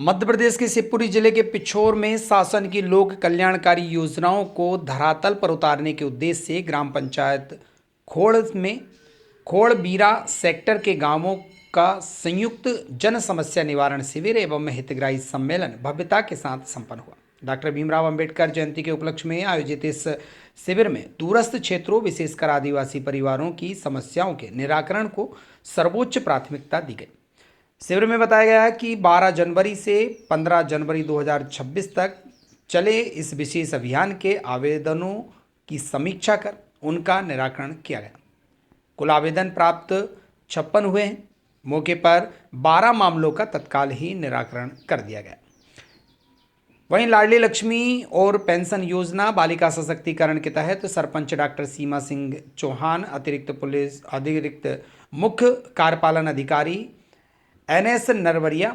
मध्य प्रदेश के शिवपुरी जिले के पिछोर में शासन की लोक कल्याणकारी योजनाओं को धरातल पर उतारने के उद्देश्य से ग्राम पंचायत खोड़ में खोड़ बीरा सेक्टर के गांवों का संयुक्त जन समस्या निवारण शिविर एवं हितग्राही सम्मेलन भव्यता के साथ संपन्न हुआ। डॉक्टर भीमराव अंबेडकर जयंती के उपलक्ष्य में आयोजित इस शिविर में दूरस्थ क्षेत्रों विशेषकर आदिवासी परिवारों की समस्याओं के निराकरण को सर्वोच्च प्राथमिकता दी गई। शिविर में बताया गया है कि 12 जनवरी से 15 जनवरी 2026 तक चले इस विशेष अभियान के आवेदनों की समीक्षा कर उनका निराकरण किया गया। कुल आवेदन प्राप्त 56 हुए हैं। मौके पर 12 मामलों का तत्काल ही निराकरण कर दिया गया। वहीं लाडली लक्ष्मी और पेंशन योजना बालिका सशक्तिकरण के तहत सरपंच डॉक्टर सीमा सिंह चौहान, अतिरिक्त मुख्य कार्यपालन अधिकारी NS नरवरिया,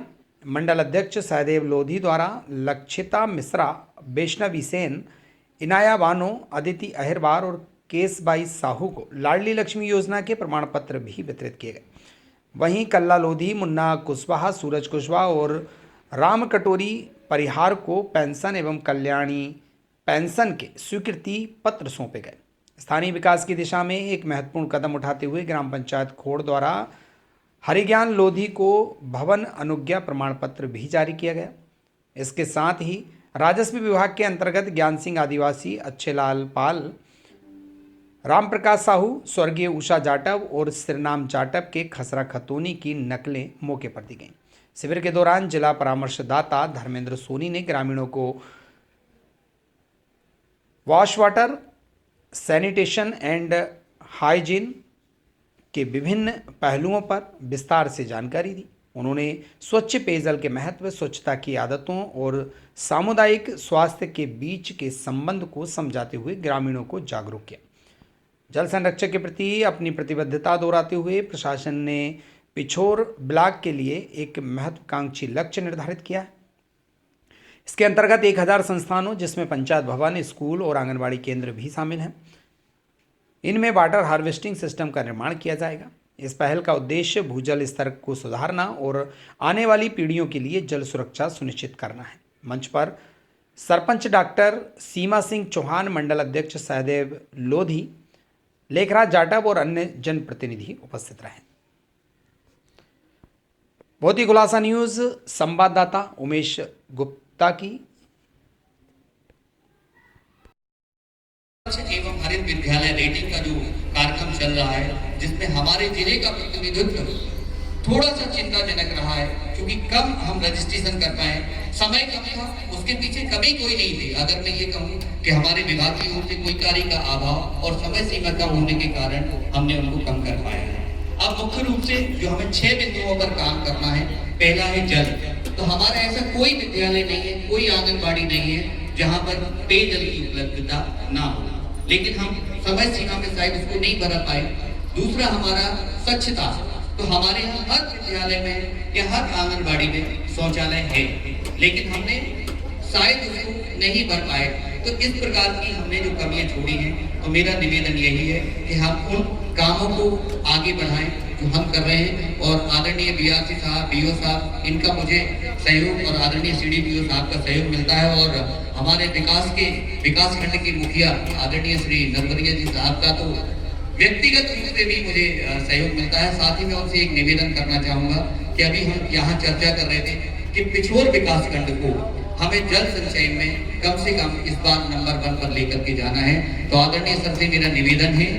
मंडल अध्यक्ष सहदेव लोधी द्वारा लक्षिता मिश्रा, वैष्णवी सेन, इनाया बानो, अदिति अहिरवार और केसबाई साहू को लाडली लक्ष्मी योजना के प्रमाण पत्र भी वितरित किए गए। वहीं कल्ला लोधी, मुन्ना कुशवाहा, सूरज कुशवाहा और राम कटोरी परिहार को पेंशन एवं कल्याणी पेंशन के स्वीकृति पत्र सौंपे गए। स्थानीय विकास की दिशा में एक महत्वपूर्ण कदम उठाते हुए ग्राम पंचायत खोड़ द्वारा हरिज्ञान लोधी को भवन अनुज्ञा प्रमाण पत्र भी जारी किया गया। इसके साथ ही राजस्व विभाग के अंतर्गत ज्ञान सिंह आदिवासी, अच्छेलाल पाल, राम प्रकाश साहू, स्वर्गीय उषा जाटव और श्रीनाम जाटव के खसरा खतौनी की नकलें मौके पर दी गईं। शिविर के दौरान जिला परामर्शदाता धर्मेंद्र सोनी ने ग्रामीणों को wash water, sanitation and hygiene के विभिन्न पहलुओं पर विस्तार से जानकारी दी। उन्होंने स्वच्छ पेयजल के महत्व, स्वच्छता की आदतों और सामुदायिक स्वास्थ्य के बीच के संबंध को समझाते हुए ग्रामीणों को जागरूक किया। जल संरक्षण के प्रति अपनी प्रतिबद्धता दोहराते हुए प्रशासन ने पिछोर ब्लॉक के लिए एक महत्वाकांक्षी लक्ष्य निर्धारित किया है। इसके अंतर्गत 1000 संस्थानों, जिसमें पंचायत भवन, स्कूल और आंगनबाड़ी केंद्र भी शामिल हैं, इनमें वाटर हार्वेस्टिंग सिस्टम का निर्माण किया जाएगा। इस पहल का उद्देश्य भूजल स्तर को सुधारना और आने वाली पीढ़ियों के लिए जल सुरक्षा सुनिश्चित करना है। मंच पर सरपंच डॉक्टर सीमा सिंह चौहान, मंडल अध्यक्ष सहदेव लोधी, लेखराज जाटव और अन्य जनप्रतिनिधि उपस्थित रहे। बहुत ही खुलासा न्यूज संवाददाता उमेश गुप्ता की। एवं हरित विद्यालय रेटिंग का जो कार्यक्रम चल रहा है, जिसमें हमारे जिले का प्रतिनिधित्व थोड़ा सा चिंताजनक रहा है, क्योंकि कम हम रजिस्ट्रेशन कर पाए, समय कम था, उसके पीछे कभी कोई नहीं थे। अगर मैं ये कहूँ कि हमारे विभाग की ओर से कोई कार्य का अभाव और समय सीमा कम होने के कारण हमने उनको कम कर पाया है। अब मुख्य रूप से जो हमें 6 बिंदुओं पर काम करना है, पहला है जल। तो हमारा ऐसा कोई विद्यालय नहीं है, कोई आंगनबाड़ी नहीं है जहाँ पर पेयजल की उपलब्धता ना हो, लेकिन हम समय सीमा में शायद उसको नहीं भर पाए। दूसरा हमारा स्वच्छता, तो हमारे यहाँ हर विद्यालय में या हर आंगनबाड़ी में शौचालय है, लेकिन हमने शायद उसको नहीं भर पाए। तो इस प्रकार की हमने जो कमियां छोड़ी हैं, तो मेरा निवेदन यही है कि हम उन कामों को आगे बढ़ाएं जो हम कर रहे हैं। और आदरणीय BRC साहब, BO साहब, इनका मुझे सहयोग और आदरणीय CDPO साहब का सहयोग मिलता है, और हमारे विकास खंड के मुखिया आदरणीय श्री नरवरिया जी साहब का तो व्यक्तिगत रूप से भी मुझे सहयोग मिलता है। साथ ही मैं उनसे एक निवेदन करना चाहूँगा कि अभी हम यहाँ चर्चा कर रहे थे कि पिछोर विकास खंड को हमें जल संचयन में कम से कम इस बार नंबर 1 पर लेकर के जाना है। तो आदरणीय सर से मेरा निवेदन है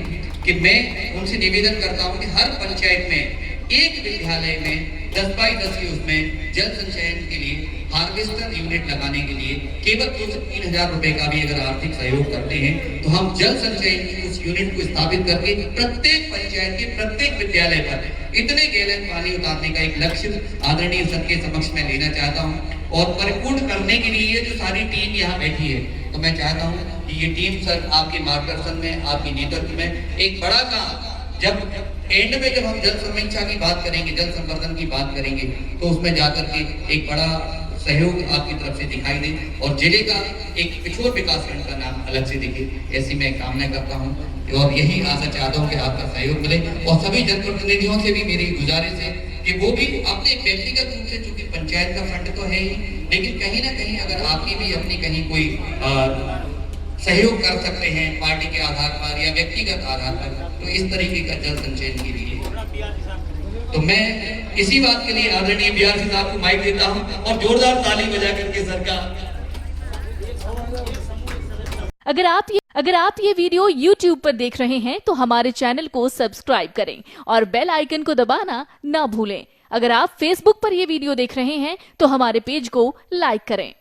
कि मैं उनसे निवेदन करता हूं कि हर पंचायत में एक विद्यालय में 10 बाई 10 की उसमें जल संचयन के लिए हार्वेस्टर यूनिट लगाने के लिए केवल 2 से 3 हजार रुपए का भी अगर आर्थिक सहयोग करते हैं, तो हम जल संचयन की उस यूनिट को स्थापित करके प्रत्येक पंचायत के प्रत्येक विद्यालय पर इतने गैलन पानी उतारने का एक लक्ष्य आदरणीय सर के समक्ष में लेना चाहता हूँ। और परिपूर्ण करने के लिए ये जो सारी टीम यहाँ बैठी है, तो मैं चाहता हूँ कि ये टीम सर आपके मार्गदर्शन में, आपके नेतृत्व में एक बड़ा काम, जब एंड में जब हम जल समीक्षा की बात करेंगे, जल संवर्धन की बात करेंगे, तो उसमें जाकर के एक बड़ा सहयोग आपकी तरफ से दिखाई दे और जिले का एक पिछोर विकास खंड का नाम अलग से दिखे, ऐसी मैं कामना करता हूँ। और यही आशा चाहता हूँ कि आपका सहयोग मिले। और सभी जनप्रतिनिधियों से भी मेरी गुजारिश है कि वो भी अपने व्यक्तिगत रूप से, चूंकि पंचायत का फंड तो है ही, लेकिन कहीं ना कहीं अगर आपकी भी अपनी कहीं कोई सहयोग कर सकते हैं पार्टी के आधार पर या व्यक्तिगत आधार पर, तो इस तरीके का जल संचयन के लिए, तो मैं इसी बात के लिए आदरणीय BRC साहब को माइक देता हूं और जोरदार ताली बजा करके सरकार। अगर आप ये वीडियो YouTube पर देख रहे हैं तो हमारे चैनल को सब्सक्राइब करें और बेल आइकन को दबाना ना भूलें। अगर आप Facebook पर ये वीडियो देख रहे हैं तो हमारे पेज को लाइक करें।